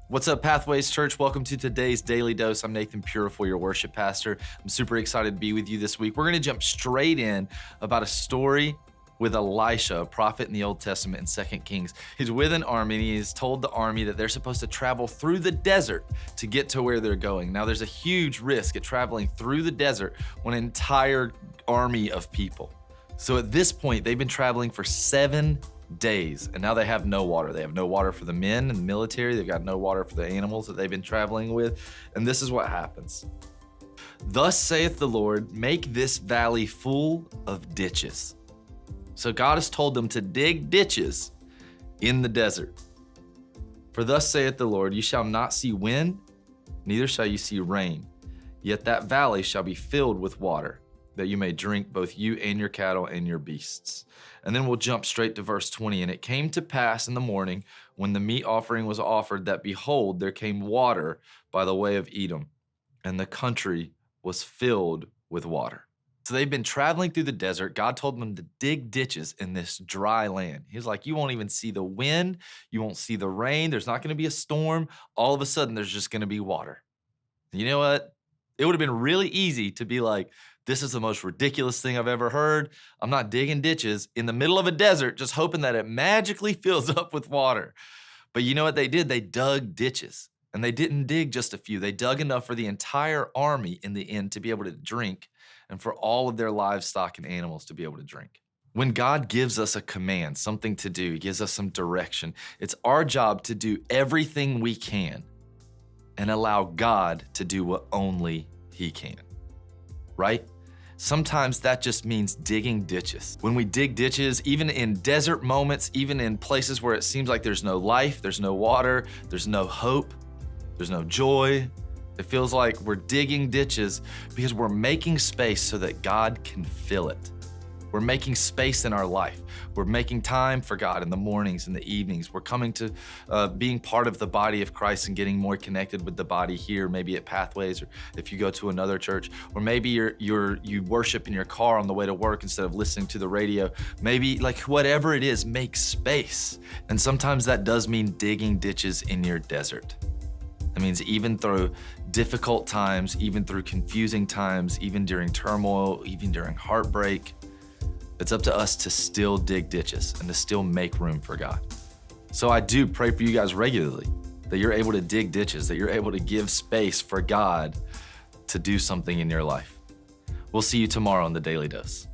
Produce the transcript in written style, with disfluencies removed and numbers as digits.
What's up, Pathways Church? Welcome to today's Daily Dose. I'm Nathan Purifoy, your worship pastor. I'm super excited to be with you this week. We're going to jump straight in about a story with Elisha, a prophet in the Old Testament in 2 Kings. He's with an army and he's told the army that they're supposed to travel through the desert to get to where they're going. Now, there's a huge risk at traveling through the desert when an entire army of people. So at this point, they've been traveling for 7 days, and now they have no water. They have no water for the men in the military. They've got no water for the animals that they've been traveling with. And this is what happens. Thus saith the Lord, make this valley full of ditches. So God has told them to dig ditches in the desert. For thus saith the Lord, you shall not see wind, neither shall you see rain. Yet that valley shall be filled with water, that you may drink, both you and your cattle and your beasts. And then we'll jump straight to verse 20. And it came to pass in the morning when the meat offering was offered that behold, there came water by the way of Edom, and the country was filled with water. So they've been traveling through the desert. God told them to dig ditches in this dry land. He's like, you won't even see the wind. You won't see the rain. There's not going to be a storm. All of a sudden, there's just going to be water. You know what? It would have been really easy to be like, this is the most ridiculous thing I've ever heard. I'm not digging ditches in the middle of a desert, just hoping that it magically fills up with water. But you know what they did? They dug ditches, and they didn't dig just a few. They dug enough for the entire army in the end to be able to drink, and for all of their livestock and animals to be able to drink. When God gives us a command, something to do, he gives us some direction, it's our job to do everything we can and allow God to do what only he can, right? Sometimes that just means digging ditches. When we dig ditches, even in desert moments, even in places where it seems like there's no life, there's no water, there's no hope, there's no joy, it feels like we're digging ditches because we're making space so that God can fill it. We're making space in our life. We're making time for God in the mornings and the evenings. We're coming to being part of the body of Christ and getting more connected with the body here, maybe at Pathways, or if you go to another church, or maybe you worship in your car on the way to work instead of listening to the radio. Maybe like whatever it is, make space. And sometimes that does mean digging ditches in your desert. That means even through difficult times, even through confusing times, even during turmoil, even during heartbreak, it's up to us to still dig ditches and to still make room for God. So I do pray for you guys regularly, that you're able to dig ditches, that you're able to give space for God to do something in your life. We'll see you tomorrow on the Daily Dose.